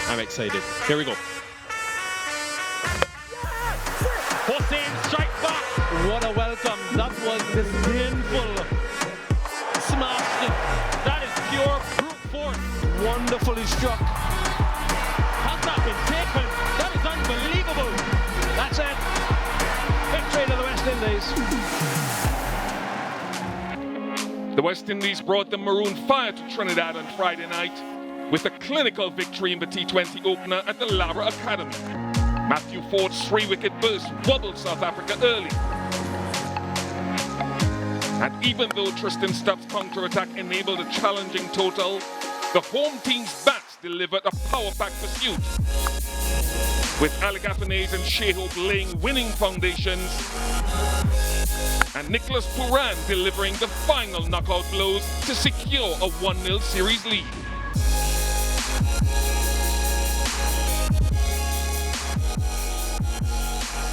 I'm excited. Here we go. Hossein strike back. What a welcome. That was disdainful. Smashed it. That is pure brute force. Wonderfully struck. Has that been taken? That is unbelievable. That's it. Victory to the West Indies. The West Indies brought the Maroon fire to Trinidad on Friday night with a clinical victory in the T20 opener at the Lara Academy. Matthew Ford's 3-wicket burst wobbled South Africa early. And even though Tristan Stubbs' counter-attack enabled a challenging total, the home team's bats delivered a power-pack pursuit, with Alec Athanaze and Shea Hope laying winning foundations, and Nicholas Pooran delivering the final knockout blows to secure a 1-0 series lead.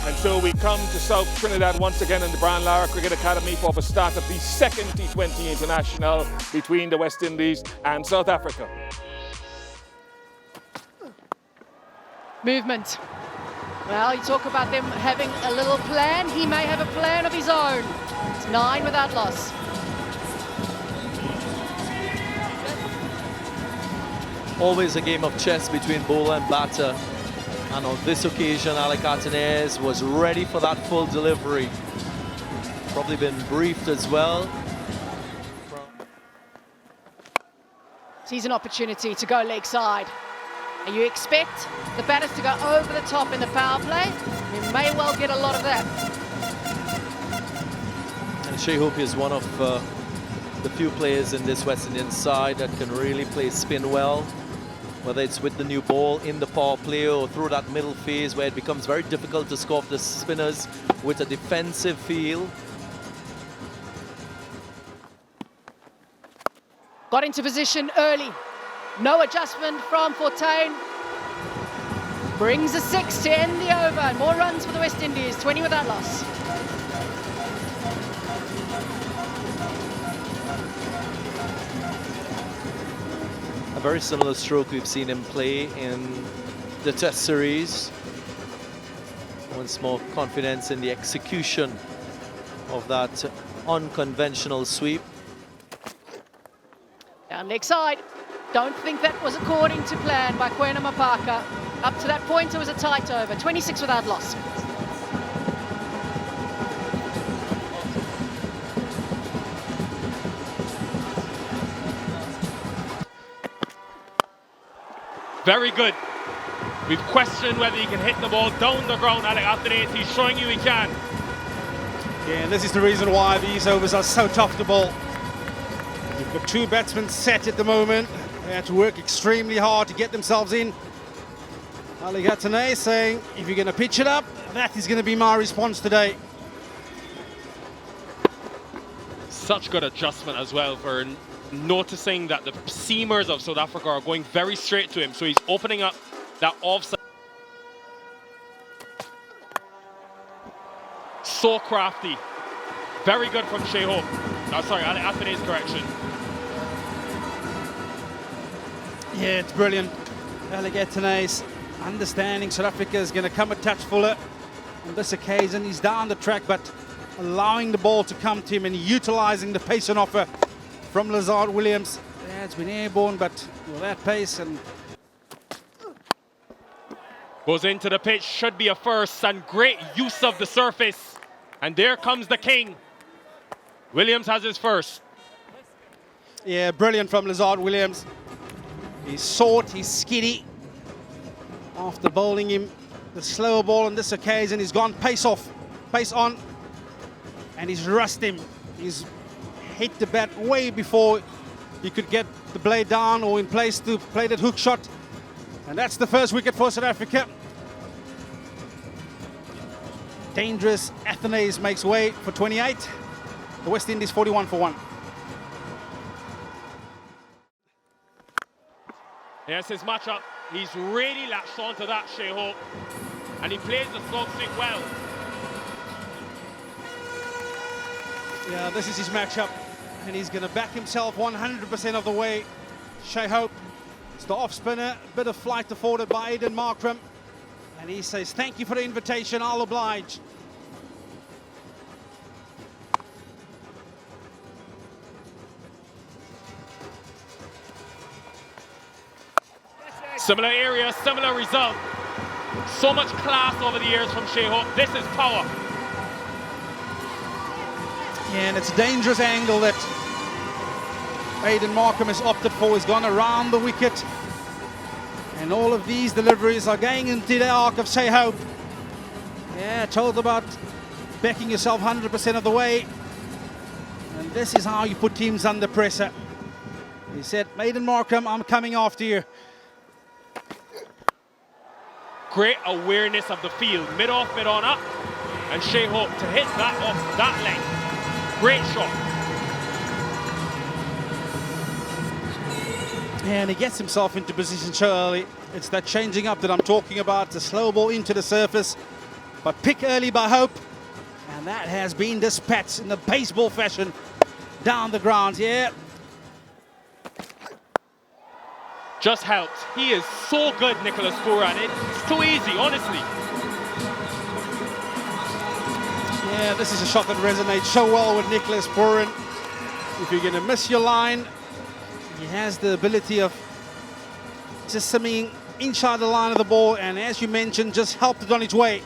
And so we come to South Trinidad once again in the Brian Lara Cricket Academy for the start of the second T20 International between the West Indies and South Africa. Movement. Well, you talk about them having a little plan. He may have a plan of his own. It's 9 without loss. Always a game of chess between bowler and batter. And on this occasion, Alec Athanaze was ready for that full delivery. Probably been briefed as well. Sees an opportunity to go leg side. And you expect the batters to go over the top in the power play. You may well get a lot of that. And Shea Hope is one of the few players in this West Indian side that can really play spin well, whether it's with the new ball in the power play or through that middle phase where it becomes very difficult to score off the spinners with a defensive feel. Got into position early. No adjustment from Fortuin. Brings a 6 to end the over. More runs for the West Indies, 20 without loss. A very similar stroke we've seen him play in the Test series. Once more confidence in the execution of that unconventional sweep. Down leg side. Don't think that was according to plan by Kwena Mapaka. Up to that point, it was a tight over. 26 without loss. Very good. We've questioned whether he can hit the ball down the ground, Alec Athanaze. He's showing you he can. Yeah, and this is the reason why these overs are so tough to bowl. You've got 2 batsmen set at the moment. They had to work extremely hard to get themselves in. Alec Athanaze saying, if you're going to pitch it up, that is going to be my response today. Such good adjustment as well for noticing that the seamers of South Africa are going very straight to him. So he's opening up that offside. So crafty. Very good from Shea Hope. Oh, sorry, Alec Athanaze, correction. Yeah, it's brilliant. Alec Athanaze understanding South Africa is going to come a touch fuller. On this occasion, he's down the track, but allowing the ball to come to him and utilising the pace on offer from Lazard Williams. Yeah, it's been airborne, but with that pace and... Goes into the pitch, should be a first, and great use of the surface. And there comes the king. Williams has his first. Yeah, brilliant from Lazard Williams. He's short, he's skiddy. After bowling him the slower ball on this occasion, he's gone pace off, pace on, and he's rushed him. He's hit the bat way before he could get the blade down or in place to play that hook shot. And that's the first wicket for South Africa. Dangerous Athanaze makes way for 28. The West Indies 41 for 1. Here's his matchup. He's really latched onto that, Shea Hope. And he plays the slog stick well. Yeah, this is his matchup. And he's going to back himself 100% of the way. Shea Hope, the off spinner, a bit of flight afforded by Aidan Markram. And he says, thank you for the invitation, I'll oblige. Similar area, similar result. So much class over the years from Shea Hope. This is power. Yeah, and it's a dangerous angle that Aidan Markram has opted for. He's gone around the wicket. And all of these deliveries are going into the arc of Shea Hope. Yeah, told about backing yourself 100% of the way. And this is how you put teams under pressure. He said, Aidan Markram, I'm coming after you. Great awareness of the field. Mid-off, mid-on up. And Shea Hope to hit that off that length. Great shot. And he gets himself into position so early. It's that changing up that I'm talking about. The slow ball into the surface. But pick early by Hope. And that has been dispatched in the baseball fashion down the ground. Yeah. Just helped. He is so good, Nicholas Pooran. It's too easy, honestly. Yeah, this is a shot that resonates so well with Nicholas Pooran. If you're going to miss your line, he has the ability of just something inside the line of the ball, and as you mentioned, just helped it on its way.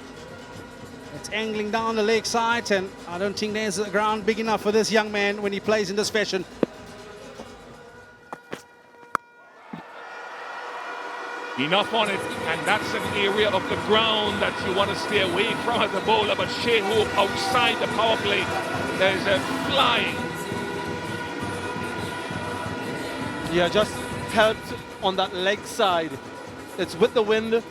It's angling down the leg side, and I don't think there's a ground big enough for this young man when he plays in this fashion. Enough on it, and that's an area of the ground that you want to stay away from as a bowler. But Shea Hope outside the power play, there's a flying. Yeah, just helped on that leg side. It's with the wind,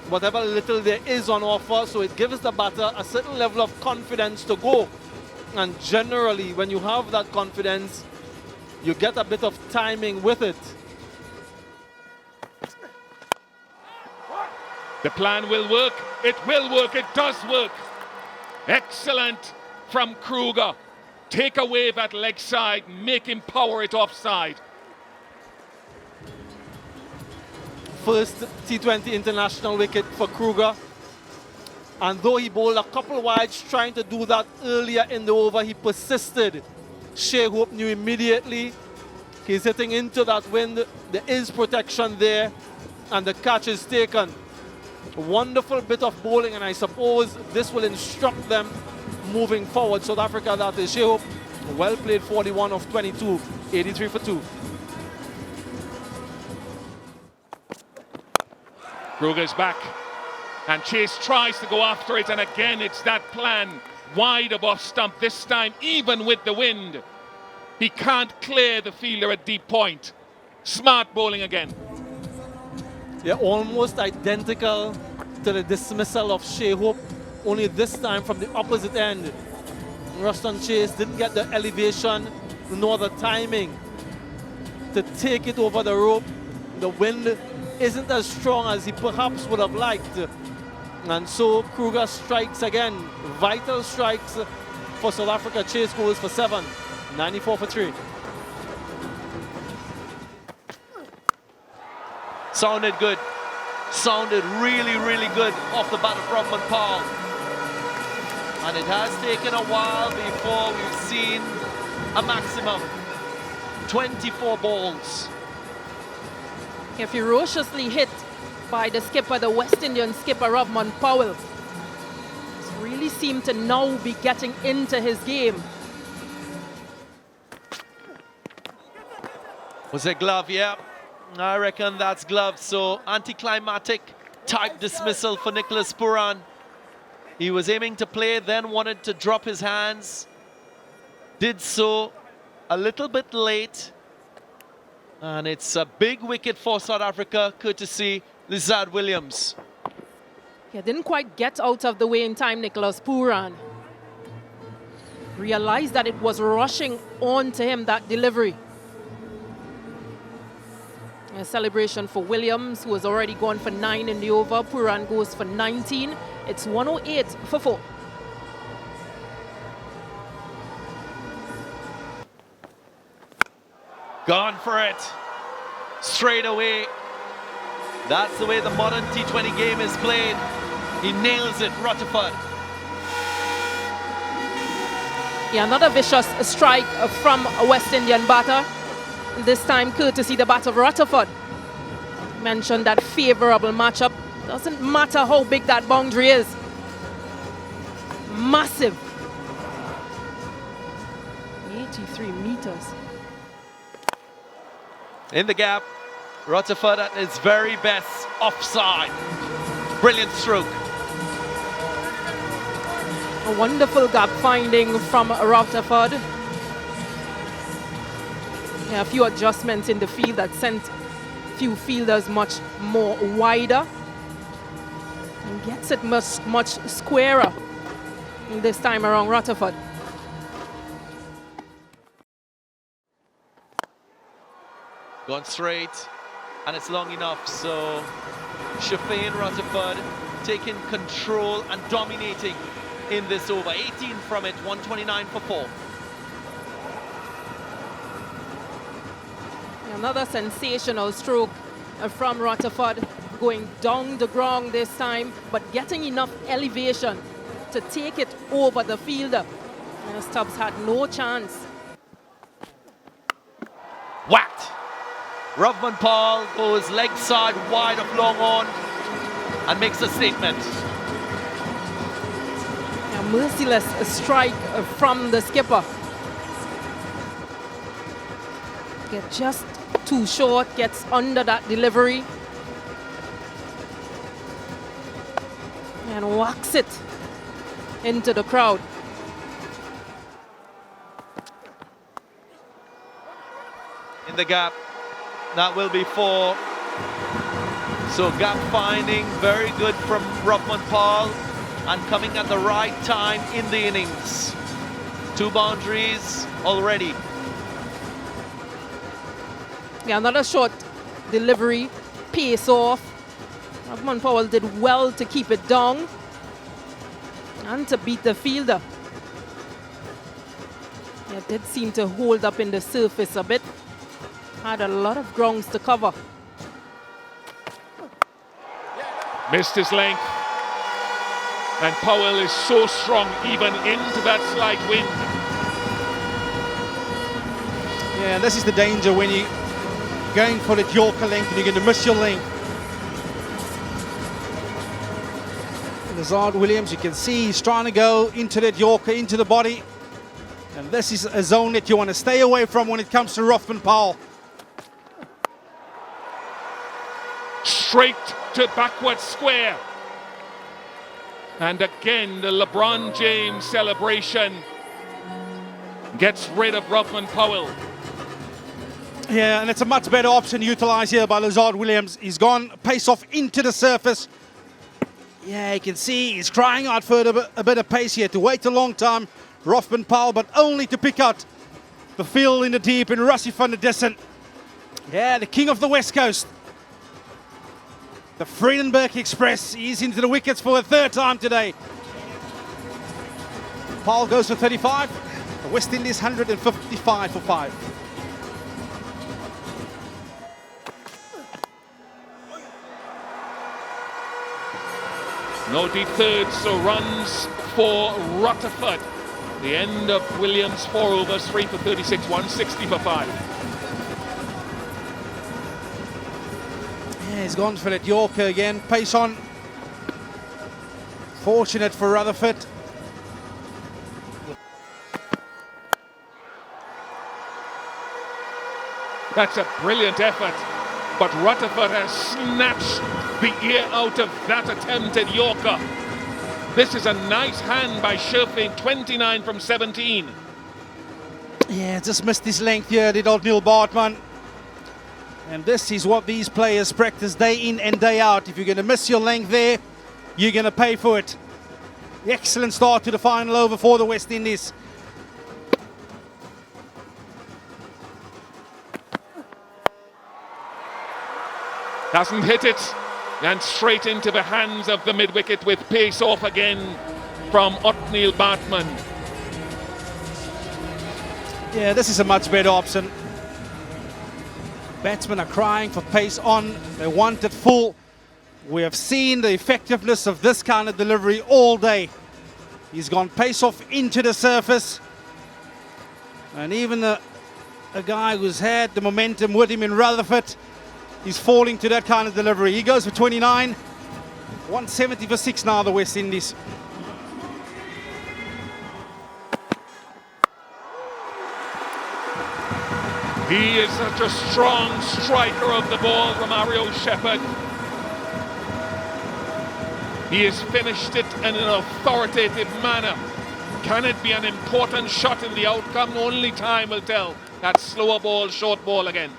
whatever little there is on offer, so it gives the batter a certain level of confidence to go. And generally, when you have that confidence, you get a bit of timing with it. The plan will work. It will work. It does work. Excellent from Kruger. Take away that leg side. Make him power it offside. First T20 international wicket for Kruger. And though he bowled a couple wides trying to do that earlier in the over, he persisted. Shea Hope knew immediately he's hitting into that wind. There is protection there, and the catch is taken. A wonderful bit of bowling, and I suppose this will instruct them moving forward. South Africa, that is Shea Hope. Well played, 41 of 22, 83 for 2. Kruger's back, and Chase tries to go after it, and again it's that plan. Wide above stump, this time even with the wind. He can't clear the fielder at deep point. Smart bowling again. They're almost identical to the dismissal of Shea Hope, only this time from the opposite end. Ruston Chase didn't get the elevation nor the timing to take it over the rope. The wind isn't as strong as he perhaps would have liked. And so Kruger strikes again. Vital strikes for South Africa. Chase goes for 7, 94 for 3. Sounded good. Sounded really, really good off the bat of Robman Powell. And it has taken a while before we've seen a maximum. 24 balls. Yeah, ferociously hit by the skipper, the West Indian skipper, Robman Powell. He's really seemed to now be getting into his game. Was it glove? Yeah. I reckon that's glove. So anticlimactic type dismissal for Nicholas Pooran. He was aiming to play, then wanted to drop his hands. Did so a little bit late. And it's a big wicket for South Africa, courtesy Lizard Williams. He didn't quite get out of the way in time, Nicholas Pooran. Realized that it was rushing on to him, that delivery. A celebration for Williams, who has already gone for 9 in the over. Pooran goes for 19. It's 108 for 4. Gone for it. straight away. That's the way the modern T20 game is played. He nails it, Rutherford. Yeah, another vicious strike from a West Indian batter. This time courtesy the bat of Rutherford. Mentioned that favorable matchup. Doesn't matter how big that boundary is. Massive. 83 meters. In the gap, Rutherford at his very best, offside. Brilliant stroke. A wonderful gap finding from Rutherford. Yeah, a few adjustments in the field that sent few fielders much more wider. And gets it much squarer this time around Rutherford. Gone straight, and it's long enough, so Shafane Rutherford taking control and dominating in this over. 18 from it, 129 for 4. Another sensational stroke from Rutherford, going down the ground this time, but getting enough elevation to take it over the fielder. Stubbs had no chance. Whacked. Rovman Paul goes leg side wide of long on and makes a statement. A merciless strike from the skipper. Get just too short, gets under that delivery. And whacks it into the crowd. In the gap, that will be 4. So gap finding, very good from Rovman Paul, and coming at the right time in the innings. 2 boundaries already. Yeah, another short delivery, pace off. Rovman Powell did well to keep it down and to beat the fielder. Yeah, did seem to hold up in the surface a bit. Had a lot of grounds to cover. Missed his length. And Powell is so strong even into that slight wind. Yeah, this is the danger when you're going for the Yorker length and you're going to miss your length. Lazard Williams, you can see he's trying to go into that Yorker, into the body. And this is a zone that you want to stay away from when it comes to Rovman Powell. Straight to backward square. And again, the LeBron James celebration gets rid of Rovman Powell. Yeah, and it's a much better option utilised here by Lazard Williams. He's gone pace off into the surface. Yeah, you can see he's crying out for a bit of pace here to wait a long time. Rovman Powell, but only to pick out the field in the deep in Rassie van der Dissen. Yeah, the king of the West Coast. The Vredenburg Express, he's into the wickets for the 3rd time today. Powell goes for 35. The West Indies 155 for 5. No deep thirds, so runs for Rutherford. The end of Williams' 4 overs, 3 for 36, 160 for 5. Yeah, he's gone for that Yorker again. Pace on. Fortunate for Rutherford. That's a brilliant effort, but Rutherford has snatched the ear out of that attempted Yorker. This is a nice hand by Sherfane, 29 from 17. Yeah, just missed his length here, did old Neil Bartman. And this is what these players practice day in and day out. If you're going to miss your length there, you're going to pay for it. Excellent start to the final over for the West Indies. Doesn't hit it, and straight into the hands of the mid-wicket with pace off again from Otniel Bartman. Yeah, this is a much better option. Batsmen are crying for pace on. They want it full. We have seen the effectiveness of this kind of delivery all day. He's gone pace off into the surface. And even a guy who's had the momentum with him in Rutherford, he's falling to that kind of delivery. He goes for 29. 170 for 6 now, the West Indies. He is such a strong striker of the ball, Romario Shepherd. He has finished it in an authoritative manner. Can it be an important shot in the outcome? Only time will tell. That slower ball, short ball again.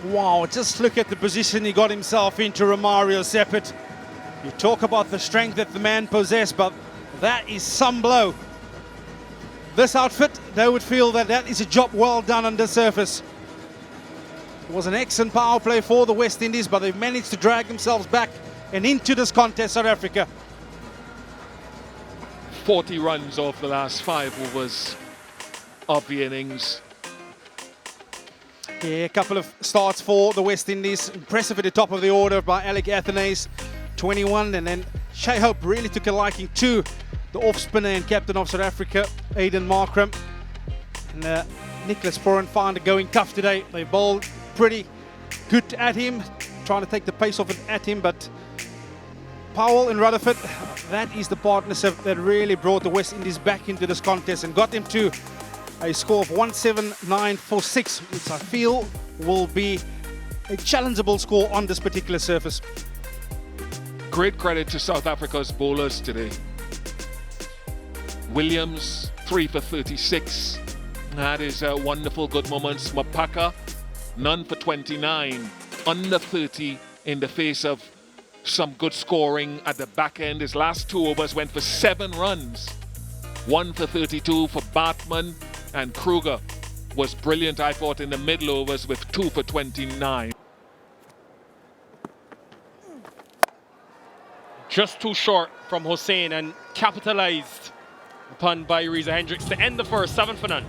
Wow, just look at the position he got himself into, Romario Shepherd. You talk about the strength that the man possessed, but that is some blow. This outfit, they would feel that that is a job well done on the surface. It was an excellent power play for the West Indies, but they've managed to drag themselves back and into this contest, South Africa. 40 runs off the last 5 overs of the innings. Yeah, a couple of starts for the West Indies. Impressive at the top of the order by Alec Athanaze, 21, and then Shai Hope really took a liking to the off-spinner and captain of South Africa, Aiden Markram. And Nicholas Sporan found it going tough today. They bowled pretty good at him, trying to take the pace off it at him, but Powell and Rutherford, that is the partnership that really brought the West Indies back into this contest and got them to a score of 179.46, which I feel will be a challengeable score on this particular surface. Great credit to South Africa's bowlers today. Williams, 3 for 36. Had his wonderful good moments. Mapaka, none for 29. Under 30 in the face of some good scoring at the back end. His last 2 overs went for 7 runs. 1 for 32 for Bartman, and Kruger was brilliant, I thought, in the middle overs with 2 for 29. Just too short from Hussain and capitalized upon by Reza Hendricks to end the first, 7 for none.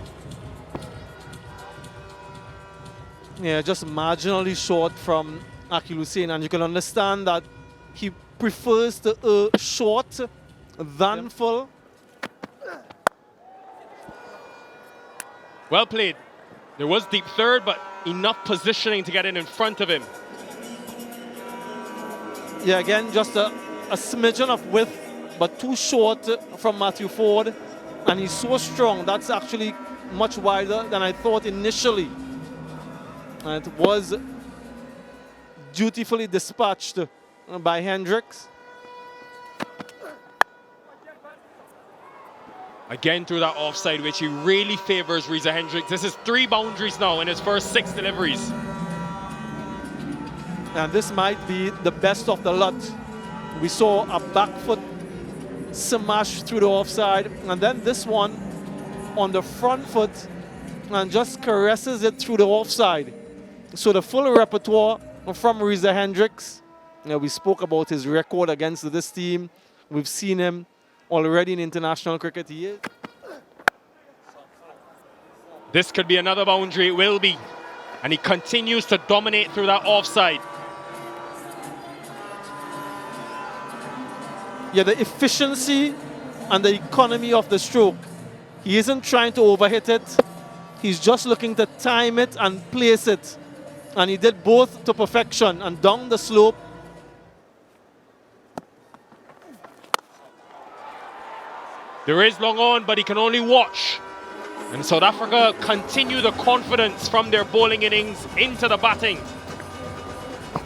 Yeah, just marginally short from Akil Hussain, and you can understand that he prefers to short than full. Well played. There was deep third, but enough positioning to get in front of him. Yeah, again, just a smidgen of width, but too short from Matthew Ford. And he's so strong. That's actually much wider than I thought initially. And it was dutifully dispatched by Hendricks. Again through that offside, which he really favors Reza Hendricks. This is 3 boundaries now in his first 6 deliveries. And this might be the best of the lot. We saw a back foot smash through the offside, and then this one on the front foot and just caresses it through the offside. So the full repertoire from Reza Hendricks. We spoke about his record against this team. We've seen him already in international cricket. He is. This could be another boundary, it will be. And he continues to dominate through that offside. Yeah, the efficiency and the economy of the stroke. He isn't trying to overhit it. He's just looking to time it and place it. And he did both to perfection, and down the slope. There is long on, but he can only watch. And South Africa continue the confidence from their bowling innings into the batting.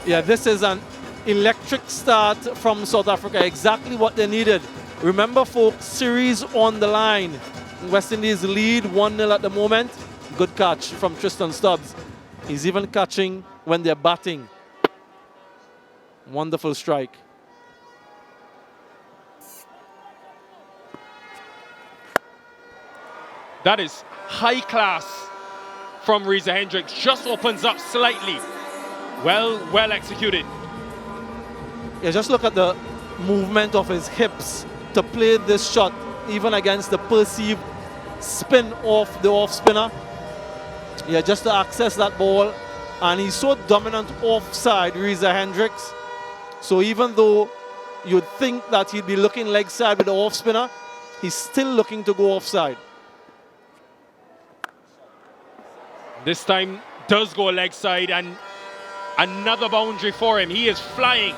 Yeah, this is an electric start from South Africa, exactly what they needed. Remember, folks, series on the line. West Indies lead 1-0 at the moment. Good catch from Tristan Stubbs. He's even catching when they're batting. Wonderful strike. That is high class from Reza Hendricks. Just opens up slightly. Well executed. Yeah, just look at the movement of his hips to play this shot, even against the perceived spin off the off spinner. Yeah, just to access that ball And he's so dominant offside, Reza Hendricks. So even though you'd think that he'd be looking leg side with the off spinner, he's still looking to go offside. This time does go leg side, and another boundary for him. He is flying.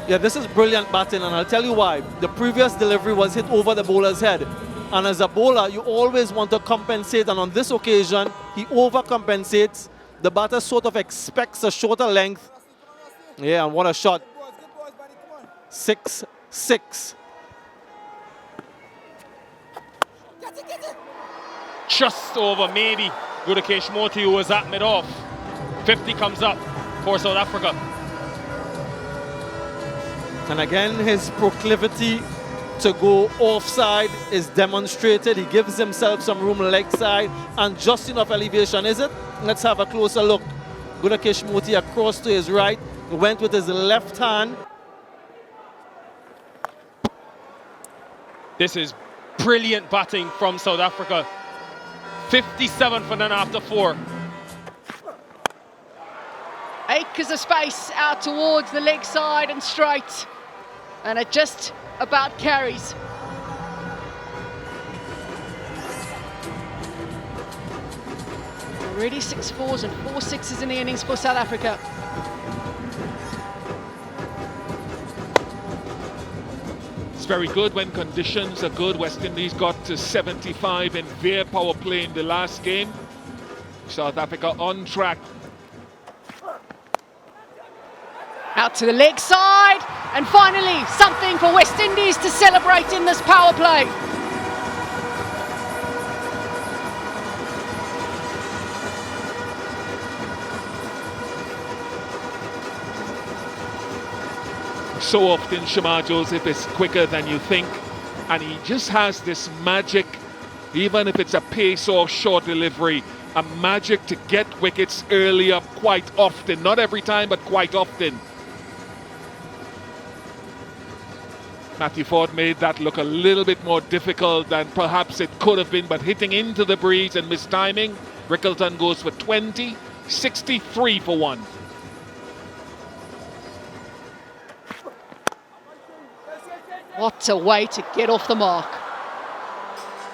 Yeah, this is brilliant batting, and I'll tell you why. The previous delivery was hit over the bowler's head. And as a bowler, you always want to compensate, and on this occasion, he overcompensates. The batter sort of expects a shorter length. Yeah, and what a shot. 6-6. Just over, maybe. Gudakesh Moti, who was at mid-off. 50 comes up for South Africa. And again, his proclivity to go offside is demonstrated. He gives himself some room leg side and just enough elevation, is it? Let's have a closer look. Gudakesh Moti across to his right, went with his left hand. This is brilliant batting from South Africa. 57 for none after 4. Acres of space out towards the leg side and straight. And it just about carries. Already 6 4s and 4 6s in the innings for South Africa. It's very good when conditions are good. West Indies got to 75 in their power play in the last game. South Africa on track. Out to the leg side, and finally something for West Indies to celebrate in this power play. So often Shamar Joseph is quicker than you think, and he just has this magic, even if it's a pace or short delivery, a magic to get wickets earlier quite often. Not every time, but quite often. Matthew Ford made that look a little bit more difficult than perhaps it could have been, but hitting into the breeze and mistiming, Rickleton goes for 20, 63 for 1. What a way to get off the mark.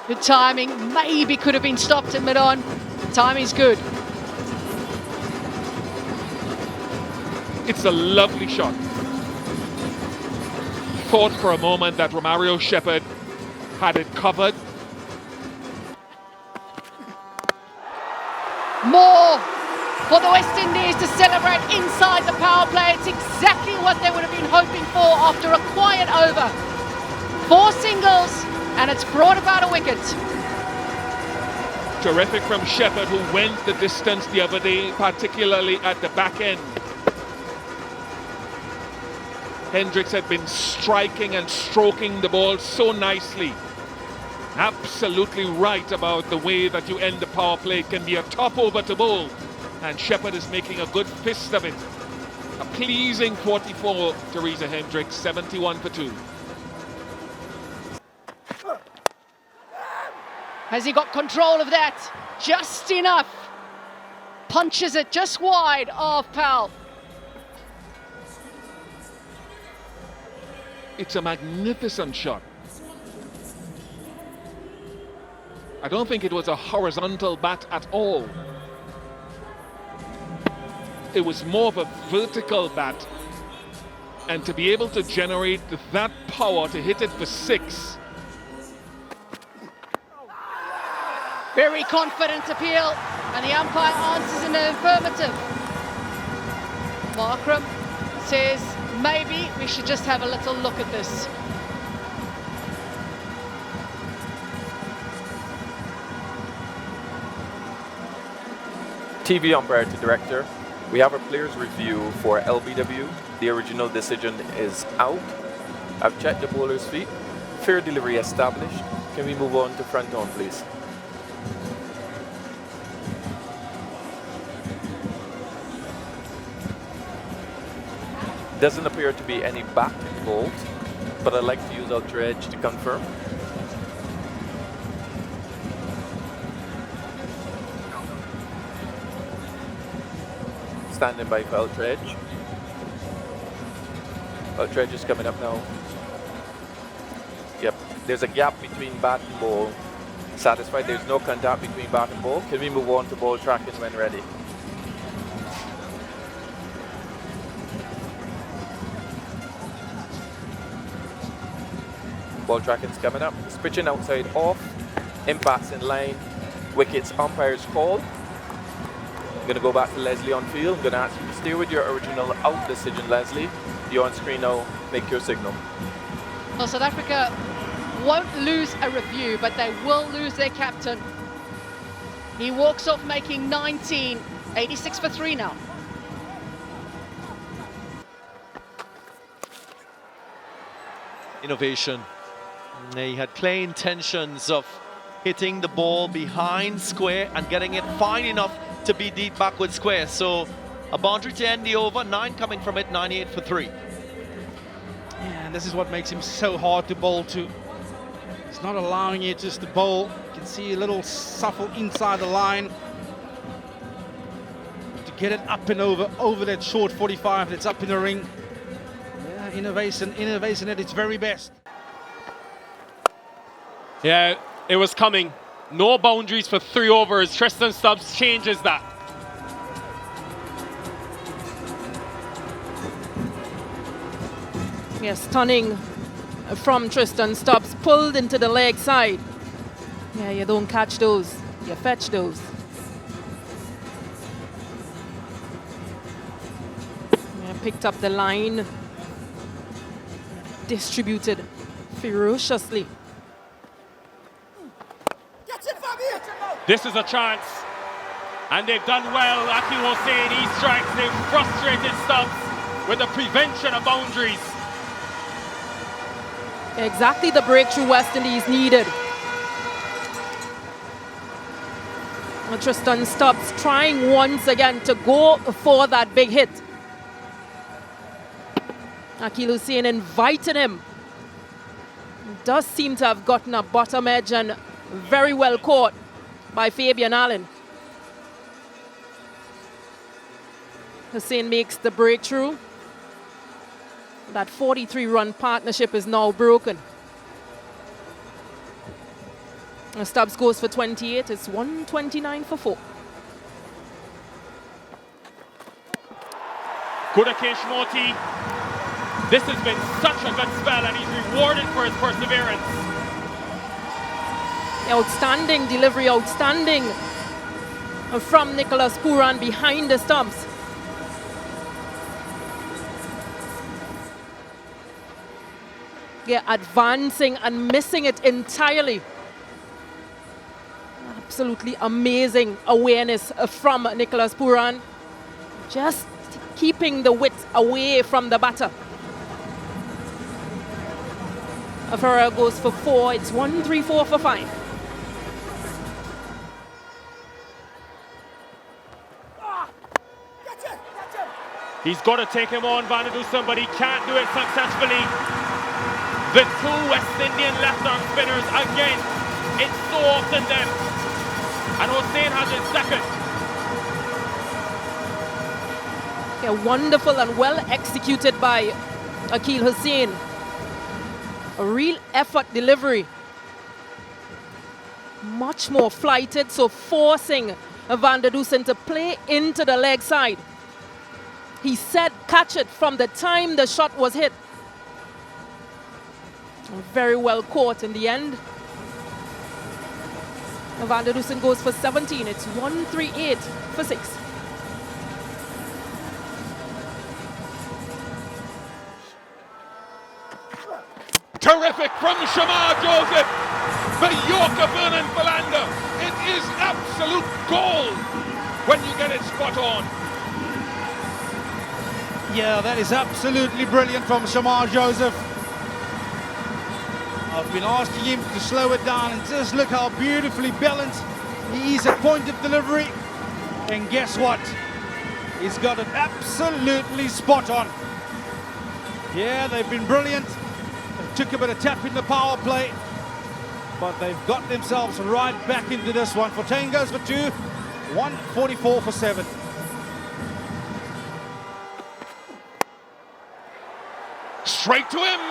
Good timing, maybe could have been stopped at mid-on. Timing's good. It's a lovely shot. Thought for a moment that Romario Shepherd had it covered. More for the West Indies to celebrate inside the power play. It's exactly what they would have been hoping for after a quiet over. 4 singles, and it's brought about a wicket. Terrific from Shepherd, who went the distance the other day, particularly at the back end. Hendricks had been striking and stroking the ball so nicely. Absolutely right about the way that you end the power play. It can be a top over to bowl, and Shepherd is making a good fist of it. A pleasing 44 to Reza Hendricks, 71 for 2. Has he got control of that? Just enough. Punches it just wide of Powell. It's a magnificent shot. I don't think it was a horizontal bat at all. It was more of a vertical bat. And to be able to generate that power to hit it for 6. Very confident appeal, and the umpire answers in the affirmative. Markram says, maybe we should just have a little look at this. TV umpire to director. We have a players review for LBW. The original decision is out. I've checked the bowler's feet. Fair delivery established. Can we move on to front on, please? Doesn't appear to be any back involved, but I'd like to use Ultra Edge to confirm. standing by for Eltredge. Eltredge is coming up now. Yep, there's a gap between bat and ball. Satisfied there's no contact between bat and ball. Can we move on to ball tracking when ready? Ball tracking's coming up. It's pitching outside off. Impacts in line. Wickets, umpire's call. I'm going to go back to Leslie on field. I'm going to ask you to stay with your original out decision, Leslie. You're on screen now. Make your signal. Well, South Africa won't lose a review, but they will lose their captain. He walks off making 19, 86 for 3 now. Innovation. He had clear intentions of hitting the ball behind square and getting it fine enough to be deep backward square. So a boundary to end the over, 9 coming from it, 98 for 3. Yeah, and this is what makes him so hard to bowl to. It's not allowing you just to bowl. You can see a little shuffle inside the line to get it up and over that short 45 that's up in the ring. Yeah, innovation at its very best. Yeah, it was coming. No boundaries for 3 overs. Tristan Stubbs changes that. Yeah, stunning from Tristan Stubbs, pulled into the leg side. Yeah, you don't catch those, you fetch those. Yeah, picked up the line, distributed ferociously. This is a chance, and they've done well. Akil Hussain, he strikes. They've frustrated Stubbs with the prevention of boundaries. Exactly the breakthrough West Indies needed. And Tristan Stubbs trying once again to go for that big hit. Akil Hussain invited him. Does seem to have gotten a bottom edge and very well caught by Fabian Allen. Hussain makes the breakthrough. That 43-run partnership is now broken. And Stubbs goes for 28. It's 129 for 4. Good Akesh Moti. This has been such a good spell, and he's rewarded for his perseverance. Outstanding delivery, outstanding from Nicholas Pooran behind the stumps. Yeah, advancing and missing it entirely. Absolutely amazing awareness from Nicholas Pooran. Just keeping the width away from the batter. Afara goes for 4. It's 134 for 5. He's got to take him on, Van der Dusen, but he can't do it successfully. The 2 West Indian left-arm spinners again. It's so often them. And Hussain has his second. Yeah, wonderful and well executed by Akil Hussain. A real effort delivery. Much more flighted, so forcing Van der Dusen to play into the leg side. He said catch it from the time the shot was hit. Very well caught in the end. Van der Dusen goes for 17. It's 138 for 6. Terrific from Shamar Joseph. The Yorker Vernon Philander. It is absolute gold when you get it spot on. Yeah, that is absolutely brilliant from Shamar Joseph. I've been asking him to slow it down, and just look how beautifully balanced he is at point of delivery. And guess what? He's got it absolutely spot on. Yeah, they've been brilliant. They took a bit of tap in the power play, but they've got themselves right back into this one. 14 goes for 2, 144 for 7. Straight to him!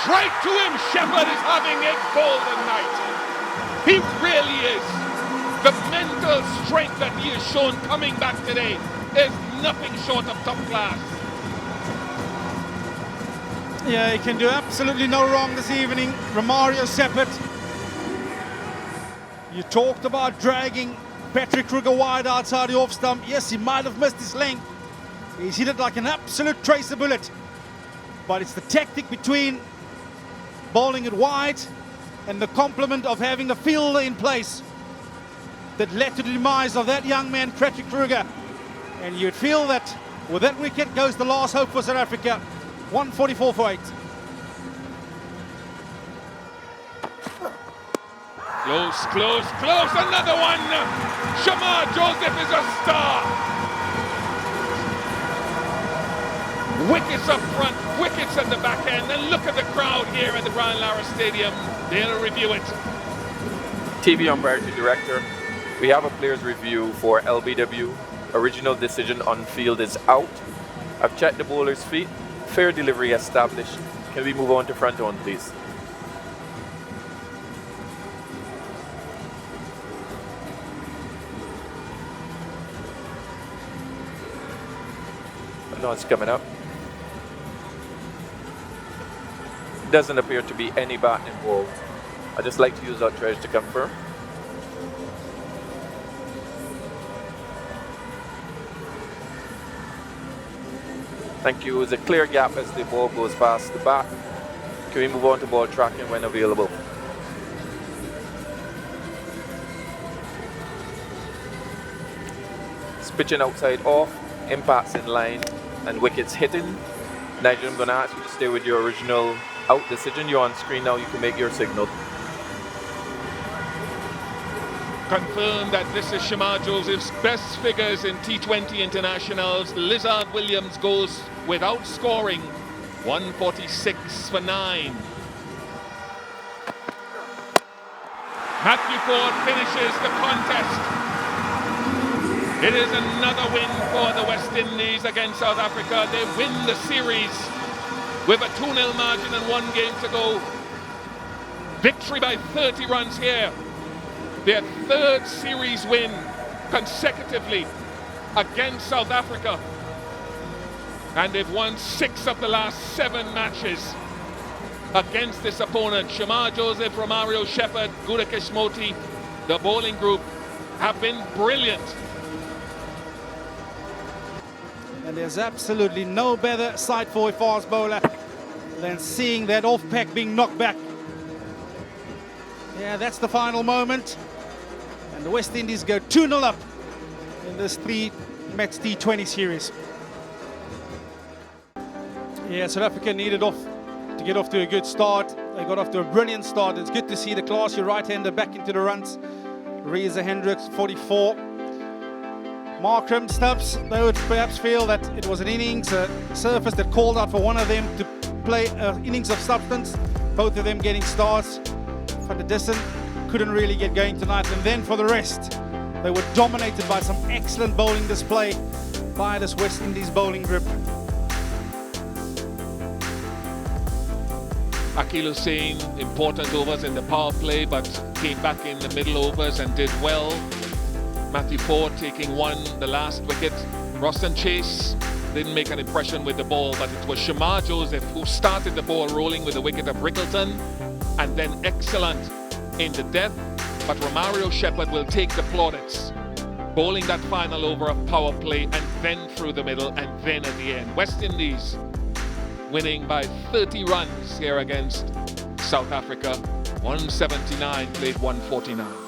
Straight to him! Shepherd is having a golden night. He really is. The mental strength that he has shown coming back today is nothing short of top class. Yeah, he can do absolutely no wrong this evening. Romario Shepherd. You talked about dragging Patrick Kruger wide outside the off stump. Yes, he might have missed his length. He's hit it like an absolute tracer bullet. But it's the tactic between bowling it wide and the complement of having the fielder in place that led to the demise of that young man, Patrick Kruger. And you'd feel that with that wicket goes the last hope for South Africa. 144 for 8. Close, close, close. Another one. Shamar Joseph is a star. Wickets up front, wickets at the back end, and look at the crowd here at the Brian Lara Stadium. They'll review it. TV umpire to director. We have a player's review for LBW. Original decision on field is out. I've checked the bowler's feet. Fair delivery established. Can we move on to front on, please? No, it's coming up. Doesn't appear to be any bat involved. I'd just like to use our treasure to confirm. Thank you. It's a clear gap as the ball goes past the bat. Can we move on to ball tracking when available? It's pitching outside off, impacts in line, and wickets hitting. Nigel, I'm going to ask you to stay with your original out decision. You're on screen now, you can make your signal. Confirm that this is Shamar Joseph's best figures in T20 internationals. Lizard Williams goes without scoring, 146 for 9. Matthew Ford finishes the contest. It is another win for the West Indies against South Africa. They win the series with a 2-0 margin and 1 game to go. Victory by 30 runs here. Their 3rd series win consecutively against South Africa. And they've won 6 of the last 7 matches against this opponent. Shamar Joseph, Romario Shepherd, Gudakesh Moti, the bowling group have been brilliant. And there's absolutely no better sight for a fast bowler than seeing that off pack being knocked back. Yeah, that's the final moment. And the West Indies go 2-0 up in this 3-match T20 series. Yeah, South Africa needed to get off to a good start. They got off to a brilliant start. It's good to see the classy right-hander back into the runs. Reza Hendricks, 44. Markram, Stubbs, they would perhaps feel that it was an innings, a surface that called out for one of them to play an innings of substance. Both of them getting starts. Van der Dissen couldn't really get going tonight. And then for the rest, they were dominated by some excellent bowling display by this West Indies bowling group. Akil Hussain, important overs in the power play, but came back in the middle overs and did well. Matthew Ford taking the last wicket. Roston Chase didn't make an impression with the ball, but it was Shamar Joseph who started the ball rolling with the wicket of Rickleton, and then excellent in the death. But Romario Shepherd will take the plaudits, bowling that final over of power play and then through the middle and then at the end. West Indies winning by 30 runs here against South Africa. 179 played 149.